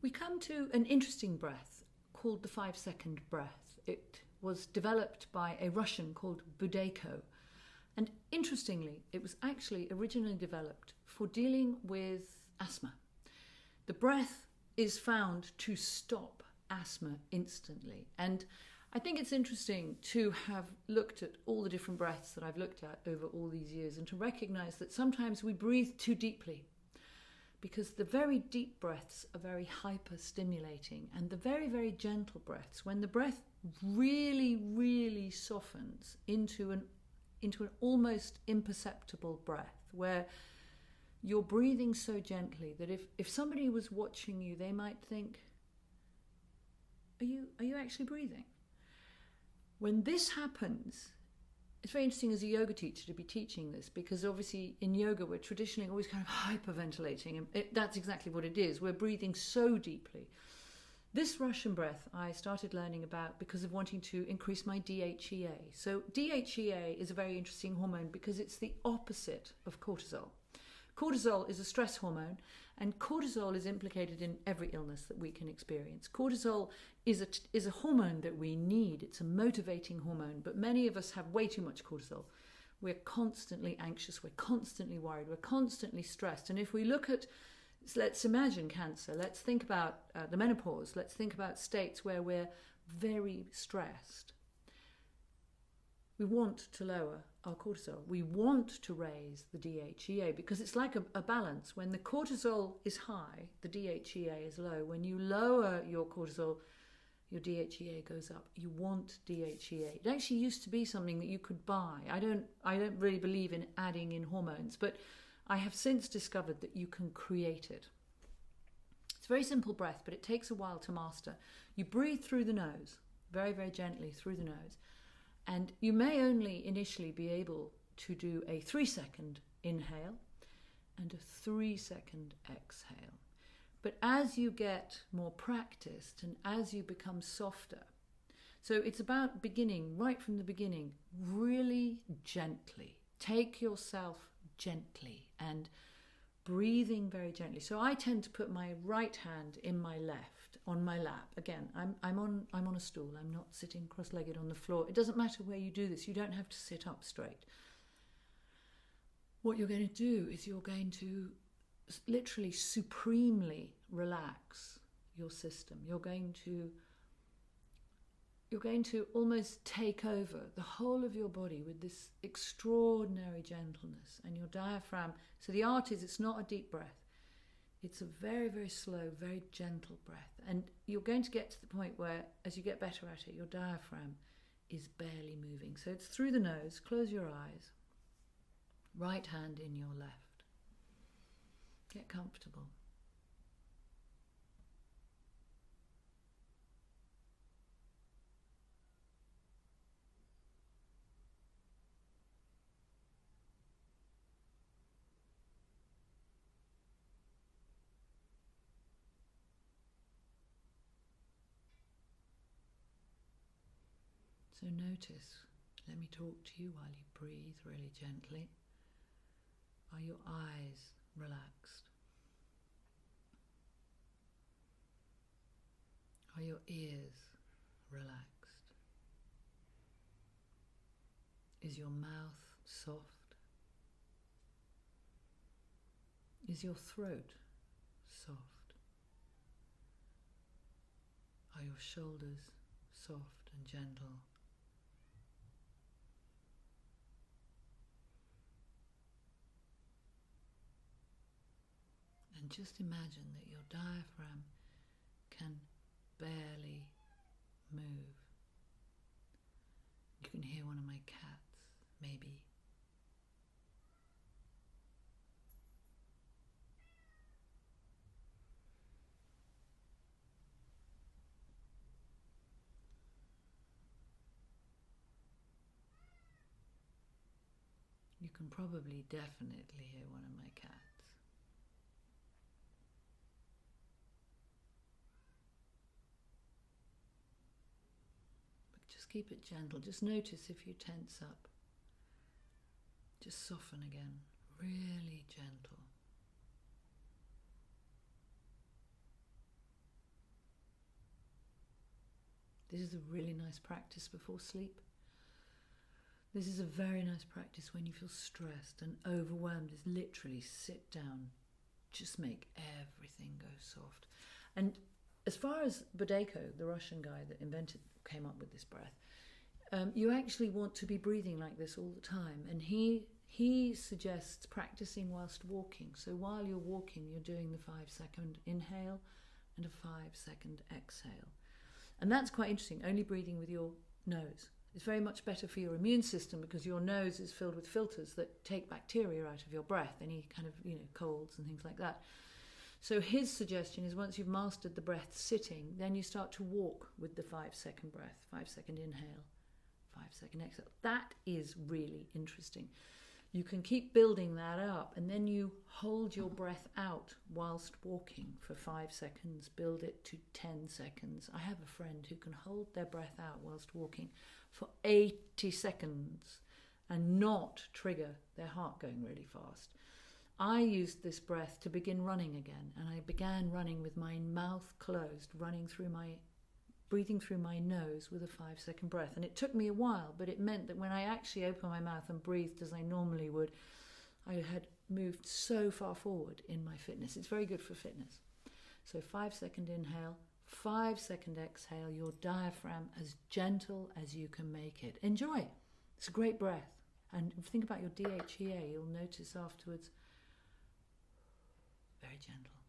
We come to an interesting breath called the 5-second breath. It was developed by a Russian called Budayko. And interestingly, it was actually originally developed for dealing with asthma. The breath is found to stop asthma instantly. And I think it's interesting to have looked at all the different breaths that I've looked at over all these years and to recognize that sometimes we breathe too deeply, because the very deep breaths are very hyper-stimulating, and the very, very gentle breaths, when the breath really, really softens into an almost imperceptible breath, where you're breathing so gently that if somebody was watching you, they might think, are you actually breathing? When this happens, it's very interesting as a yoga teacher to be teaching this, because obviously in yoga we're traditionally always kind of hyperventilating, and that's exactly what it is. We're breathing so deeply. This Russian breath I started learning about because of wanting to increase my DHEA. So DHEA is a very interesting hormone because it's the opposite of cortisol. Cortisol is a stress hormone, and cortisol is implicated in every illness that we can experience. Cortisol is a hormone that we need. It's a motivating hormone, but many of us have way too much cortisol. We're constantly anxious, we're constantly worried, we're constantly stressed. And if we look at, let's imagine cancer, let's think about the menopause, let's think about states where we're very stressed. We want to lower our cortisol. We want to raise the DHEA because it's like a balance. When the cortisol is high, the DHEA is low. When you lower your cortisol, your DHEA goes up. You want DHEA. It actually used to be something that you could buy. I don't really believe in adding in hormones, but I have since discovered that you can create it. It's a very simple breath, but it takes a while to master. You breathe through the nose, very, very gently through the nose. And you may only initially be able to do a 3-second inhale and a 3-second exhale. But as you get more practiced and as you become softer, so it's about beginning right from the beginning, really gently. Take yourself gently and breathing very gently. So I tend to put my right hand in my left on my lap. Again, I'm on a stool. I'm not sitting cross-legged on the floor. It doesn't matter where you do this. You don't have to sit up straight. What you're going to do is you're going to literally supremely relax your system. You're going to almost take over the whole of your body with this extraordinary gentleness, and your diaphragm. So the art is, it's not a deep breath. It's a very, very slow, very gentle breath. And you're going to get to the point where, as you get better at it, your diaphragm is barely moving. So it's through the nose. Close your eyes. Right hand in your left. Get comfortable. So notice, let me talk to you while you breathe really gently. Are your eyes relaxed? Are your ears relaxed? Is your mouth soft? Is your throat soft? Are your shoulders soft and gentle? And just imagine that your diaphragm can barely move. You can hear one of my cats, maybe. You can probably definitely hear one of my cats. Just keep it gentle. Just notice if you tense up. Just soften again. Really gentle. This is a really nice practice before sleep. This is a very nice practice when you feel stressed and overwhelmed. Is literally sit down, just make everything go soft. And as far as Budeko, the Russian guy that came up with this breath, you actually want to be breathing like this all the time. And he suggests practicing whilst walking. So while you're walking, you're doing the 5-second inhale and a 5-second exhale. And that's quite interesting, only breathing with your nose. It's very much better for your immune system because your nose is filled with filters that take bacteria out of your breath, any kind of, colds and things like that. So his suggestion is once you've mastered the breath sitting, then you start to walk with the 5-second breath, 5-second inhale, 5-second exhale. That is really interesting. You can keep building that up, and then you hold your breath out whilst walking for 5 seconds, build it to 10 seconds. I have a friend who can hold their breath out whilst walking for 80 seconds and not trigger their heart going really fast. I used this breath to begin running again, and I began running with my mouth closed, breathing through my nose with a 5-second breath. And it took me a while, but it meant that when I actually opened my mouth and breathed as I normally would, I had moved so far forward in my fitness. It's very good for fitness. So 5-second inhale, 5-second exhale, your diaphragm as gentle as you can make it. Enjoy it. It's a great breath. And think about your DHEA, you'll notice afterwards, very gentle.